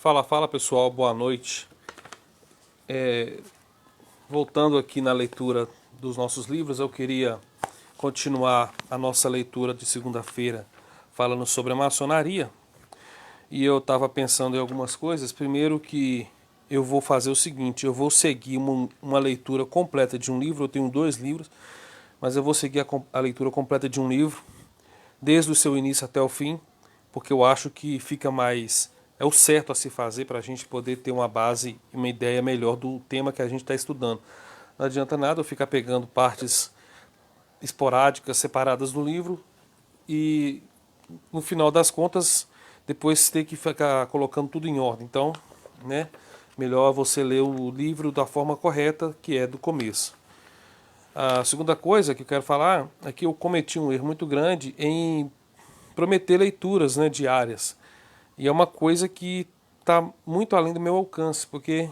Fala pessoal, boa noite. Voltando aqui na leitura dos nossos livros, eu queria continuar a nossa leitura de segunda-feira falando sobre a maçonaria. E eu estava pensando em algumas coisas. Primeiro que eu vou fazer o seguinte, eu vou seguir uma leitura completa de um livro. Eu tenho dois livros, mas eu vou seguir a leitura completa de um livro, desde o seu início até o fim, porque eu acho que fica mais... É o certo a se fazer para a gente poder ter uma base e uma ideia melhor do tema que a gente está estudando. Não adianta nada eu ficar pegando partes esporádicas, separadas do livro e, no final das contas, depois ter que ficar colocando tudo em ordem. Então, né, melhor você ler o livro da forma correta, que é do começo. A segunda coisa que eu quero falar é que eu cometi um erro muito grande em prometer leituras, né, diárias. E é uma coisa que está muito além do meu alcance, porque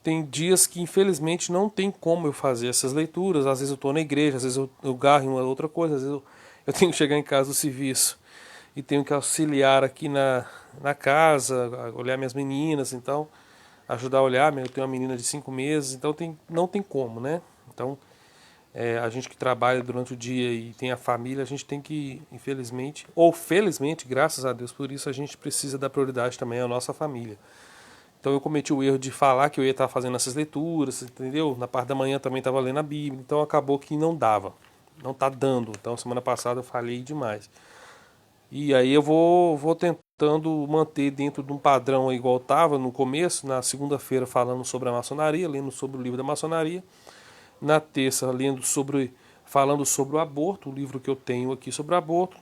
tem dias que infelizmente não tem como eu fazer essas leituras. Às vezes eu estou na igreja, às vezes eu garro em uma outra coisa, às vezes eu tenho que chegar em casa do serviço e tenho que auxiliar aqui na casa, olhar minhas meninas, então ajudar a olhar. Eu tenho uma menina de 5 meses, então não tem como, né? Então a gente que trabalha durante o dia e tem a família, a gente tem que, infelizmente, ou felizmente, graças a Deus por isso, a gente precisa dar prioridade também à nossa família. Então eu cometi o erro de falar que eu ia estar fazendo essas leituras, entendeu? Na parte da manhã também estava lendo a Bíblia, então acabou que não dava, não está dando. Então semana passada eu falhei demais. E aí eu vou tentando manter dentro de um padrão igual estava no começo, na segunda-feira falando sobre a maçonaria, lendo sobre o livro da maçonaria, na terça falando sobre o aborto, o livro que eu tenho aqui sobre o aborto,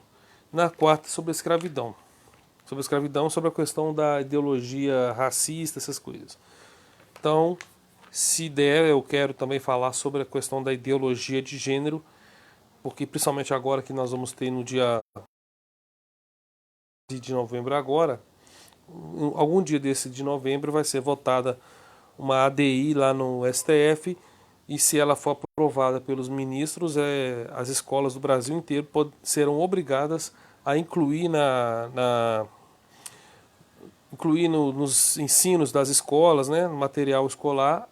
na quarta sobre a escravidão. Sobre a escravidão, sobre a questão da ideologia racista, essas coisas. Então, se der, eu quero também falar sobre a questão da ideologia de gênero, porque principalmente agora que nós vamos ter no dia de novembro agora, algum dia desse de novembro vai ser votada uma ADI lá no STF, e se ela for aprovada pelos ministros, as escolas do Brasil inteiro serão obrigadas a incluir nos ensinos das escolas, né, no material escolar,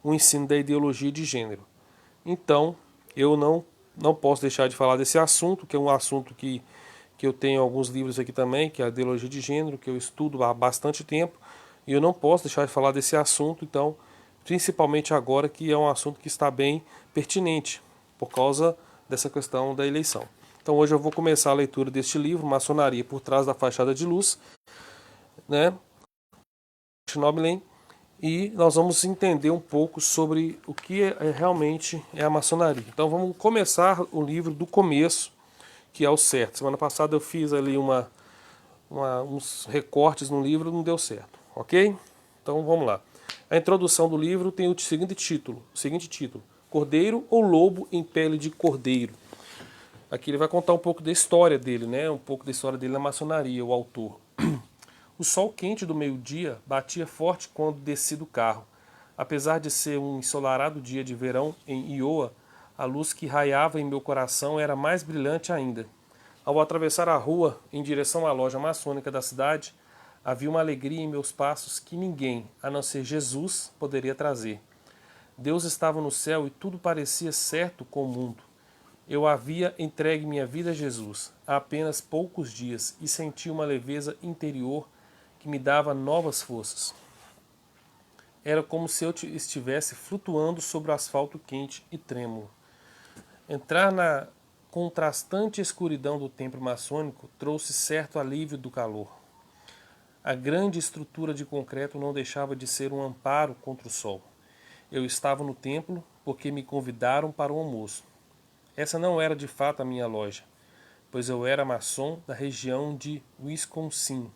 o ensino da ideologia de gênero. Então, eu não posso deixar de falar desse assunto, que é um assunto que eu tenho alguns livros aqui também, que é a ideologia de gênero, que eu estudo há bastante tempo, e eu não posso deixar de falar desse assunto, então, principalmente agora que é um assunto que está bem pertinente, por causa dessa questão da eleição. Então hoje eu vou começar a leitura deste livro, Maçonaria por Trás da Fachada de Luz, né, Schnobelen, e nós vamos entender um pouco sobre o que realmente é a maçonaria. Então vamos começar o livro do começo, que é o certo. Semana passada eu fiz ali uns recortes no livro, não deu certo, ok? Então vamos lá. A introdução do livro tem o seguinte título: Cordeiro ou Lobo em Pele de Cordeiro. Aqui ele vai contar um pouco da história dele, né? Um pouco da história dele na maçonaria, o autor. O sol quente do meio-dia batia forte quando desci do carro. Apesar de ser um ensolarado dia de verão em Iowa, a luz que raiava em meu coração era mais brilhante ainda. Ao atravessar a rua em direção à loja maçônica da cidade, havia uma alegria em meus passos que ninguém, a não ser Jesus, poderia trazer. Deus estava no céu e tudo parecia certo com o mundo. Eu havia entregue minha vida a Jesus há apenas poucos dias e senti uma leveza interior que me dava novas forças. Era como se eu estivesse flutuando sobre o asfalto quente e trêmulo. Entrar na contrastante escuridão do templo maçônico trouxe certo alívio do calor. A grande estrutura de concreto não deixava de ser um amparo contra o sol. Eu estava no templo porque me convidaram para o almoço. Essa não era de fato a minha loja, pois eu era maçom da região de Wisconsin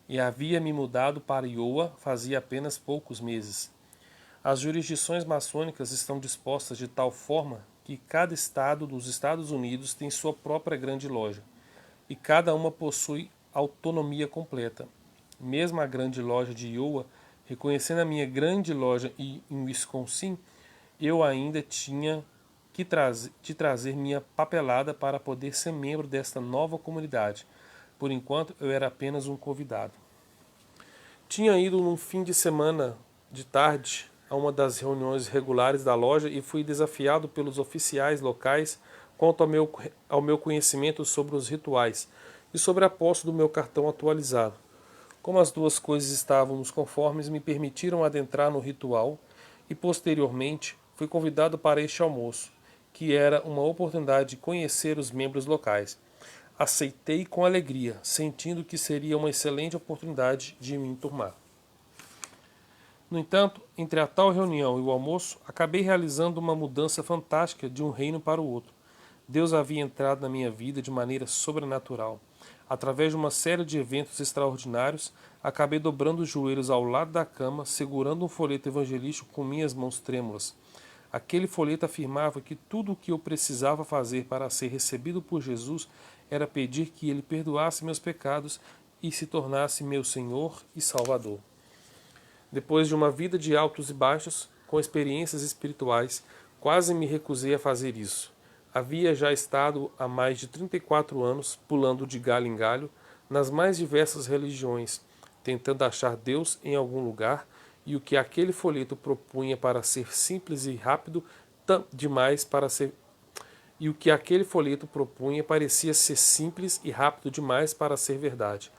e havia me mudado para Iowa fazia apenas poucos meses. As jurisdições maçônicas estão dispostas de tal forma que cada estado dos Estados Unidos tem sua própria grande loja, e cada uma possui autonomia completa. Mesmo a grande loja de Iowa, reconhecendo a minha grande loja em Wisconsin, eu ainda tinha que trazer minha papelada para poder ser membro desta nova comunidade. Por enquanto, eu era apenas um convidado. Tinha ido num fim de semana de tarde a uma das reuniões regulares da loja e fui desafiado pelos oficiais locais quanto ao meu conhecimento sobre os rituais e sobre a posse do meu cartão atualizado. Como as duas coisas estavam nos conformes, me permitiram adentrar no ritual e, posteriormente, fui convidado para este almoço, que era uma oportunidade de conhecer os membros locais. Aceitei com alegria, sentindo que seria uma excelente oportunidade de me enturmar. No entanto, entre a tal reunião e o almoço, acabei realizando uma mudança fantástica de um reino para o outro. Deus havia entrado na minha vida de maneira sobrenatural. Através de uma série de eventos extraordinários, acabei dobrando os joelhos ao lado da cama, segurando um folheto evangelístico com minhas mãos trêmulas. Aquele folheto afirmava que tudo o que eu precisava fazer para ser recebido por Jesus era pedir que Ele perdoasse meus pecados e se tornasse meu Senhor e Salvador. Depois de uma vida de altos e baixos, com experiências espirituais, quase me recusei a fazer isso. Havia já estado há mais de 34 anos, pulando de galho em galho, nas mais diversas religiões, tentando achar Deus em algum lugar, e o que aquele folheto propunha para ser simples e rápido demais para ser e o que aquele folheto propunha parecia ser simples e rápido demais para ser verdade.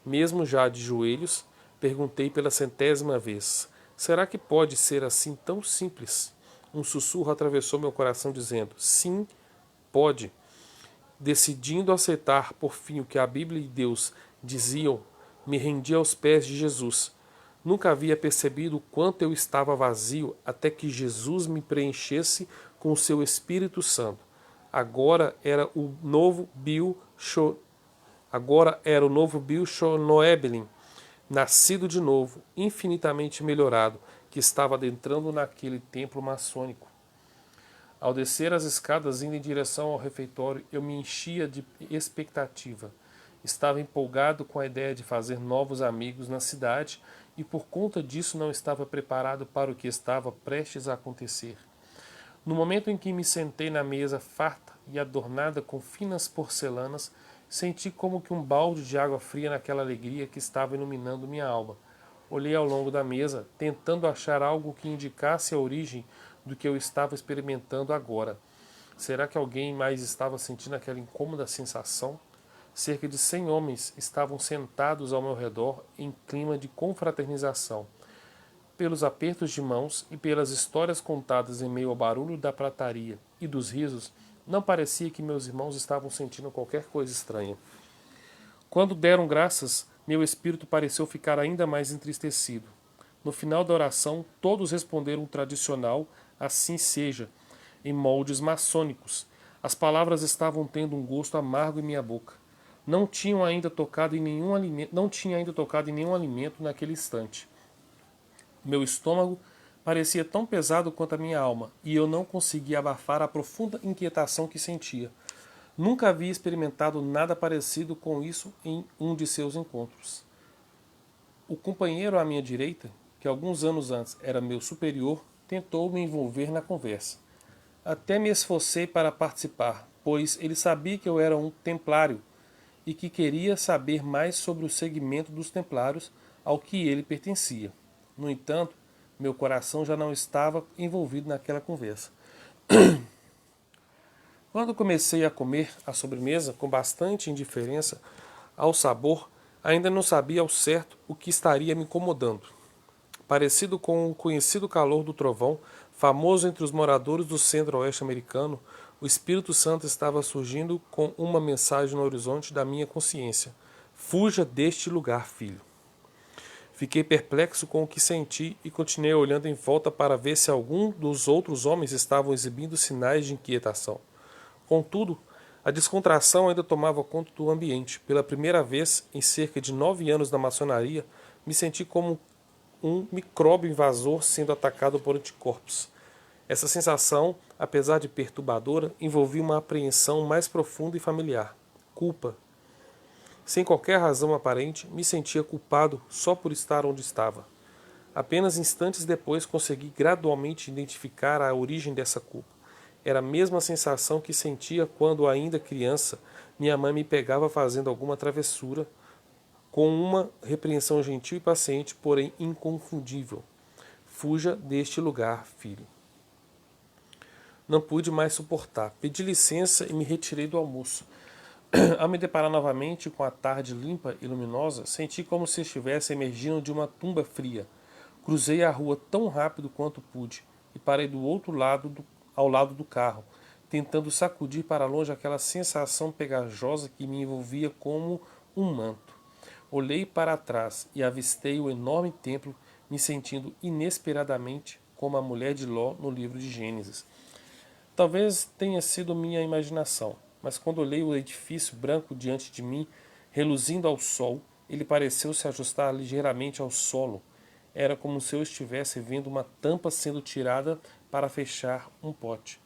Mesmo já de joelhos, perguntei pela 100ª vez: será que pode ser assim tão simples? Um sussurro atravessou meu coração dizendo: sim, pode. Decidindo aceitar por fim o que a Bíblia e Deus diziam, me rendi aos pés de Jesus. Nunca havia percebido o quanto eu estava vazio até que Jesus me preenchesse com o seu Espírito Santo. Agora era o novo Bill Schnoebelin, nascido de novo, infinitamente melhorado, que estava adentrando naquele templo maçônico. Ao descer as escadas indo em direção ao refeitório, eu me enchia de expectativa. Estava empolgado com a ideia de fazer novos amigos na cidade e por conta disso não estava preparado para o que estava prestes a acontecer. No momento em que me sentei na mesa farta e adornada com finas porcelanas, senti como que um balde de água fria naquela alegria que estava iluminando minha alma. Olhei ao longo da mesa, tentando achar algo que indicasse a origem do que eu estava experimentando agora. Será que alguém mais estava sentindo aquela incômoda sensação? Cerca de 100 homens estavam sentados ao meu redor em clima de confraternização. Pelos apertos de mãos e pelas histórias contadas em meio ao barulho da prataria e dos risos, não parecia que meus irmãos estavam sentindo qualquer coisa estranha. Quando deram graças, meu espírito pareceu ficar ainda mais entristecido. No final da oração, todos responderam o tradicional "assim seja", em moldes maçônicos. As palavras estavam tendo um gosto amargo em minha boca. Não tinha ainda tocado em nenhum alimento naquele instante. Meu estômago parecia tão pesado quanto a minha alma, e eu não conseguia abafar a profunda inquietação que sentia. Nunca havia experimentado nada parecido com isso em um de seus encontros. O companheiro à minha direita, que alguns anos antes era meu superior, tentou me envolver na conversa. Até me esforcei para participar, pois ele sabia que eu era um templário e que queria saber mais sobre o segmento dos templários ao que ele pertencia. No entanto, meu coração já não estava envolvido naquela conversa. Quando comecei a comer a sobremesa com bastante indiferença ao sabor, ainda não sabia ao certo o que estaria me incomodando. Parecido com o conhecido calor do trovão, famoso entre os moradores do centro-oeste americano, o Espírito Santo estava surgindo com uma mensagem no horizonte da minha consciência: fuja deste lugar, filho. Fiquei perplexo com o que senti e continuei olhando em volta para ver se algum dos outros homens estavam exibindo sinais de inquietação. Contudo, a descontração ainda tomava conta do ambiente. Pela primeira vez em cerca de 9 anos na maçonaria, me senti como um micróbio invasor sendo atacado por anticorpos. Essa sensação, apesar de perturbadora, envolvia uma apreensão mais profunda e familiar: culpa. Sem qualquer razão aparente, me sentia culpado só por estar onde estava. Apenas instantes depois consegui gradualmente identificar a origem dessa culpa. Era a mesma sensação que sentia quando, ainda criança, minha mãe me pegava fazendo alguma travessura com uma repreensão gentil e paciente, porém inconfundível. Fuja deste lugar, filho. Não pude mais suportar. Pedi licença e me retirei do almoço. Ao me deparar novamente com a tarde limpa e luminosa, senti como se estivesse emergindo de uma tumba fria. Cruzei a rua tão rápido quanto pude e parei do outro lado, ao lado do carro, tentando sacudir para longe aquela sensação pegajosa que me envolvia como um manto. Olhei para trás e avistei o enorme templo, me sentindo inesperadamente como a mulher de Ló no livro de Gênesis. Talvez tenha sido minha imaginação, mas quando olhei o edifício branco diante de mim, reluzindo ao sol, ele pareceu se ajustar ligeiramente ao solo. Era como se eu estivesse vendo uma tampa sendo tirada para fechar um pote.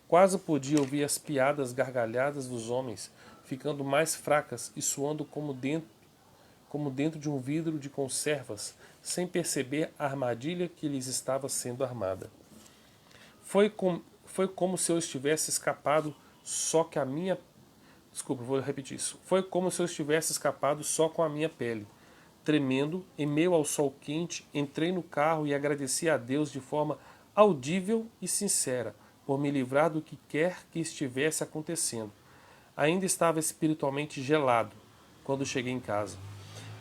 Quase podia ouvir as piadas gargalhadas dos homens, ficando mais fracas e soando como dentro de um vidro de conservas, sem perceber a armadilha que lhes estava sendo armada. Foi como se eu estivesse escapado só que a minha... Desculpa, vou repetir isso. Foi como se eu estivesse escapado só com a minha pele. Tremendo, em meio ao sol quente, entrei no carro e agradeci a Deus de forma audível e sincera por me livrar do que quer que estivesse acontecendo. Ainda estava espiritualmente gelado quando cheguei em casa.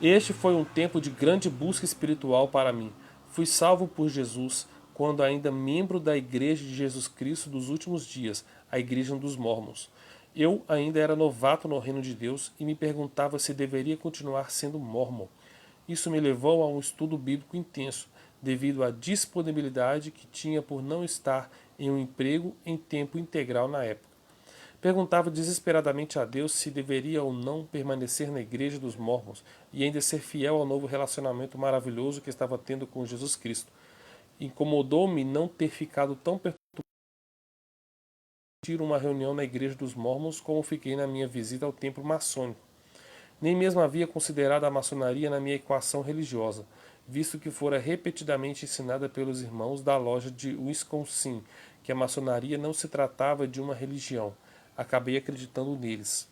Este foi um tempo de grande busca espiritual para mim. Fui salvo por Jesus quando ainda membro da Igreja de Jesus Cristo dos últimos dias, a Igreja dos Mórmons. Eu ainda era novato no reino de Deus e me perguntava se deveria continuar sendo mórmon. Isso me levou a um estudo bíblico intenso, devido à disponibilidade que tinha por não estar em um emprego em tempo integral na época. Perguntava desesperadamente a Deus se deveria ou não permanecer na igreja dos Mórmons e ainda ser fiel ao novo relacionamento maravilhoso que estava tendo com Jesus Cristo. Incomodou-me não ter ficado tão perturbado em uma reunião na igreja dos Mórmons como fiquei na minha visita ao templo maçônico. Nem mesmo havia considerado a maçonaria na minha equação religiosa, visto que fora repetidamente ensinada pelos irmãos da loja de Wisconsin que a maçonaria não se tratava de uma religião. Acabei acreditando neles.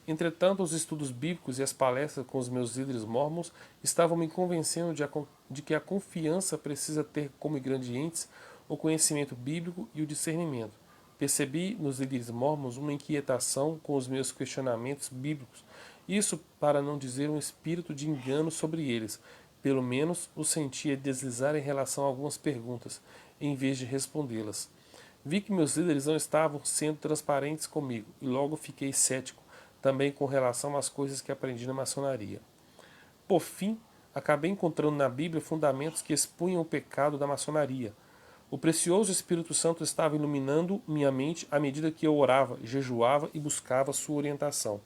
Entretanto, os estudos bíblicos e as palestras com os meus líderes mormons estavam me convencendo de que a confiança precisa ter como ingredientes o conhecimento bíblico e o discernimento. Percebi nos líderes mormons uma inquietação com os meus questionamentos bíblicos, isso para não dizer um espírito de engano sobre eles. Pelo menos o sentia deslizar em relação a algumas perguntas, em vez de respondê-las. Vi que meus líderes não estavam sendo transparentes comigo e logo fiquei cético, também com relação às coisas que aprendi na maçonaria. Por fim, acabei encontrando na Bíblia fundamentos que expunham o pecado da maçonaria. O precioso Espírito Santo estava iluminando minha mente à medida que eu orava, jejuava e buscava sua orientação.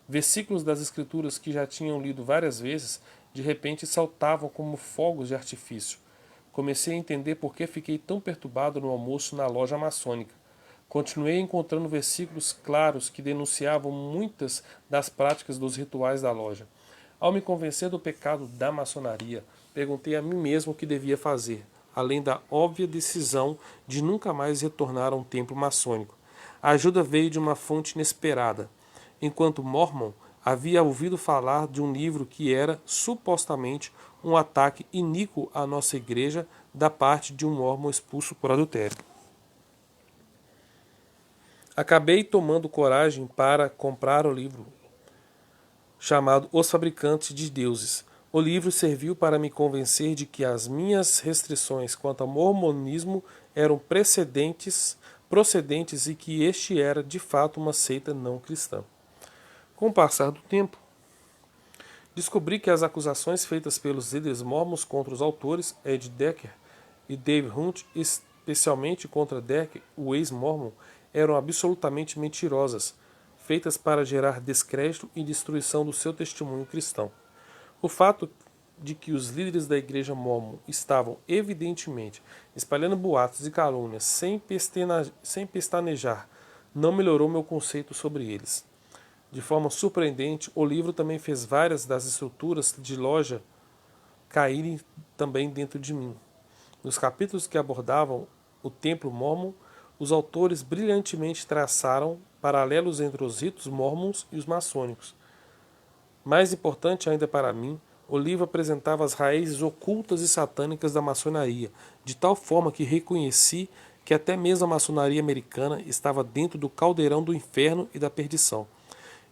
Versículos das Escrituras que já tinham lido várias vezes, de repente saltavam como fogos de artifício. Comecei a entender por que fiquei tão perturbado no almoço na loja maçônica. Continuei encontrando versículos claros que denunciavam muitas das práticas dos rituais da loja. Ao me convencer do pecado da maçonaria, perguntei a mim mesmo o que devia fazer, além da óbvia decisão de nunca mais retornar a um templo maçônico. A ajuda veio de uma fonte inesperada. Enquanto Mormon, havia ouvido falar de um livro que era, supostamente, um ataque iníquo à nossa igreja da parte de um Mormon expulso por adultério. Acabei tomando coragem para comprar o livro, chamado Os Fabricantes de Deuses. O livro serviu para me convencer de que as minhas restrições quanto ao mormonismo eram procedentes e que este era, de fato, uma seita não cristã. Com o passar do tempo, descobri que as acusações feitas pelos líderes mormons contra os autores Ed Decker e Dave Hunt, especialmente contra Decker, o ex-mormon, eram absolutamente mentirosas, feitas para gerar descrédito e destruição do seu testemunho cristão. O fato de que os líderes da igreja mormon estavam, evidentemente, espalhando boatos e calúnias sem pestanejar não melhorou meu conceito sobre eles. De forma surpreendente, o livro também fez várias das estruturas de loja caírem também dentro de mim. Nos capítulos que abordavam o templo mormon, os autores brilhantemente traçaram paralelos entre os ritos mormons e os maçônicos. Mais importante ainda para mim, o livro apresentava as raízes ocultas e satânicas da maçonaria, de tal forma que reconheci que até mesmo a maçonaria americana estava dentro do caldeirão do inferno e da perdição.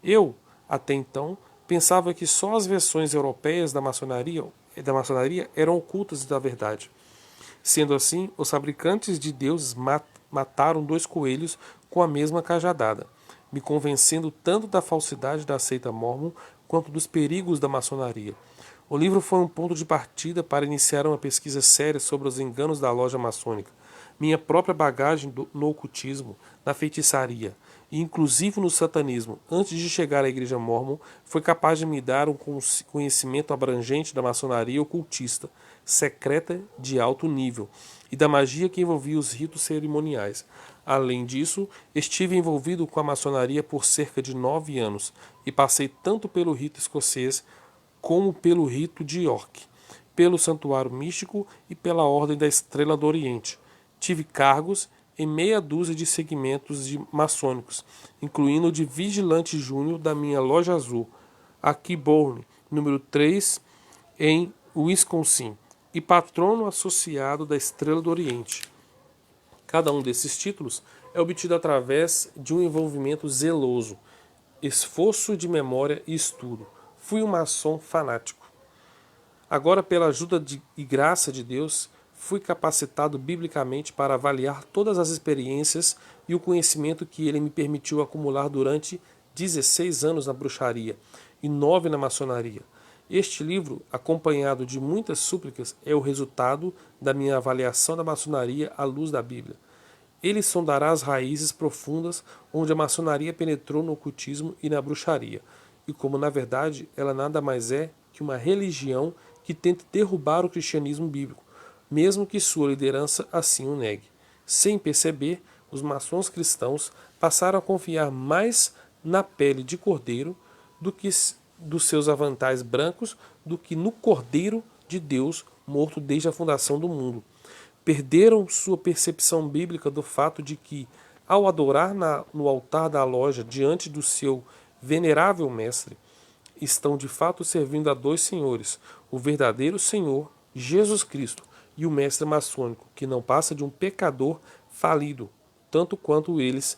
Eu, até então, pensava que só as versões europeias da maçonaria eram ocultas da verdade. Sendo assim, os fabricantes de deuses mataram 2 coelhos com a mesma cajadada, me convencendo tanto da falsidade da seita mórmon quanto dos perigos da maçonaria. O livro foi um ponto de partida para iniciar uma pesquisa séria sobre os enganos da loja maçônica, minha própria bagagem no ocultismo, na feitiçaria e inclusive no satanismo, antes de chegar à igreja mórmon, foi capaz de me dar um conhecimento abrangente da maçonaria ocultista, secreta de alto nível, e da magia que envolvia os ritos cerimoniais. Além disso, estive envolvido com a maçonaria por cerca de 9 anos, e passei tanto pelo rito escocês como pelo rito de York, pelo santuário místico e pela Ordem da Estrela do Oriente. Tive cargos em meia dúzia de segmentos maçônicos, incluindo o de vigilante júnior da minha loja azul, a Kilbourne, número 3, em Wisconsin, e patrono associado da Estrela do Oriente. Cada um desses títulos é obtido através de um envolvimento zeloso, esforço de memória e estudo. Fui um maçom fanático. Agora, pela ajuda e graça de Deus, fui capacitado biblicamente para avaliar todas as experiências e o conhecimento que ele me permitiu acumular durante 16 anos na bruxaria e 9 na maçonaria. Este livro, acompanhado de muitas súplicas, é o resultado da minha avaliação da maçonaria à luz da Bíblia. Ele sondará as raízes profundas onde a maçonaria penetrou no ocultismo e na bruxaria, e como na verdade ela nada mais é que uma religião que tenta derrubar o cristianismo bíblico, mesmo que sua liderança assim o negue. Sem perceber, os maçons cristãos passaram a confiar mais na pele de cordeiro do que dos seus aventais brancos do que no Cordeiro de Deus morto desde a fundação do mundo. Perderam sua percepção bíblica do fato de que, ao adorar no altar da loja diante do seu venerável mestre, estão de fato servindo a 2 senhores, o verdadeiro Senhor, Jesus Cristo, e o mestre maçônico, que não passa de um pecador falido, tanto quanto eles.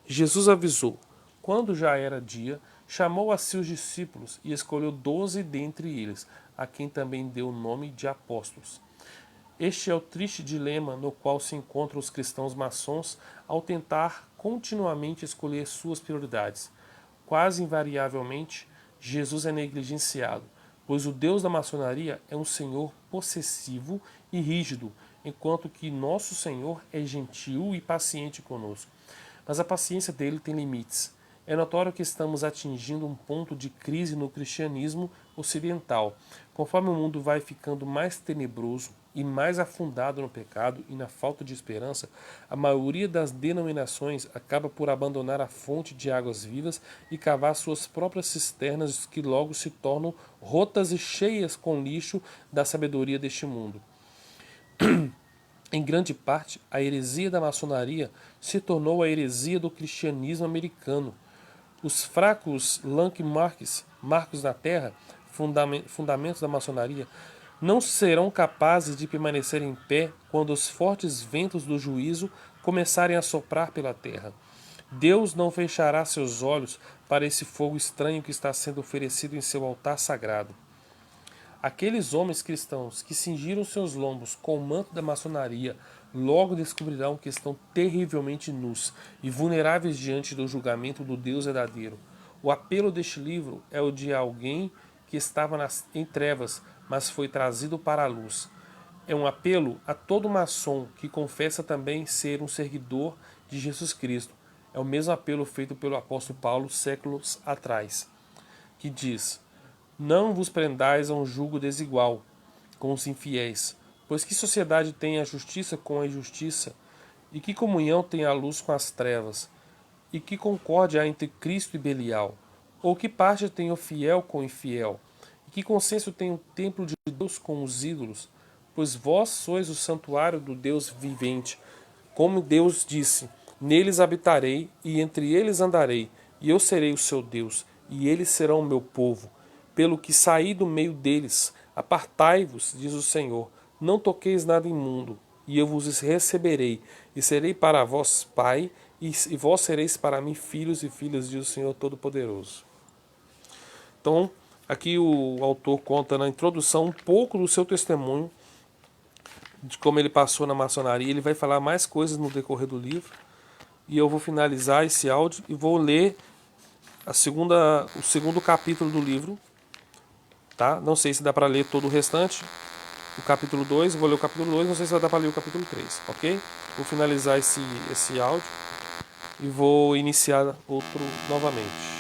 Jesus avisou: quando já era dia, chamou a si os discípulos e escolheu 12 dentre eles, a quem também deu o nome de apóstolos. Este é o triste dilema no qual se encontram os cristãos maçons ao tentar continuamente escolher suas prioridades. Quase invariavelmente, Jesus é negligenciado, pois o Deus da maçonaria é um Senhor possessivo e rígido, enquanto que nosso Senhor é gentil e paciente conosco. Mas a paciência dele tem limites. É notório que estamos atingindo um ponto de crise no cristianismo ocidental. Conforme o mundo vai ficando mais tenebroso e mais afundado no pecado e na falta de esperança, a maioria das denominações acaba por abandonar a fonte de águas vivas e cavar suas próprias cisternas, que logo se tornam rotas e cheias com lixo da sabedoria deste mundo. Em grande parte, a heresia da maçonaria se tornou a heresia do cristianismo americano. Os fracos landmarks, marcos na terra, fundamentos da maçonaria, não serão capazes de permanecer em pé quando os fortes ventos do juízo começarem a soprar pela terra. Deus não fechará seus olhos para esse fogo estranho que está sendo oferecido em seu altar sagrado. Aqueles homens cristãos que cingiram seus lombos com o manto da maçonaria logo descobrirão que estão terrivelmente nus e vulneráveis diante do julgamento do Deus verdadeiro. O apelo deste livro é o de alguém que estava em trevas, mas foi trazido para a luz. É um apelo a todo maçom que confessa também ser um seguidor de Jesus Cristo. É o mesmo apelo feito pelo apóstolo Paulo séculos atrás, que diz: não vos prendais a um jugo desigual com os infiéis, pois que sociedade tem a justiça com a injustiça? E que comunhão tem a luz com as trevas? E que concórdia há entre Cristo e Belial? Ou que parte tem o fiel com o infiel? E que consenso tem o templo de Deus com os ídolos? Pois vós sois o santuário do Deus vivente. Como Deus disse: neles habitarei e entre eles andarei, e eu serei o seu Deus, e eles serão o meu povo. Pelo que saí do meio deles, apartai-vos, diz o Senhor, não toqueis nada imundo, e eu vos receberei, e serei para vós pai, e vós sereis para mim filhos e filhas, diz o Senhor Todo-Poderoso. Então, aqui o autor conta na introdução um pouco do seu testemunho, de como ele passou na maçonaria. Ele vai falar mais coisas no decorrer do livro, e eu vou finalizar esse áudio e vou ler o segundo capítulo do livro, tá? Não sei se dá para ler todo o restante, o capítulo 2, vou ler o capítulo 2, não sei se vai dar para ler o capítulo 3, ok? Vou finalizar esse áudio e vou iniciar outro novamente.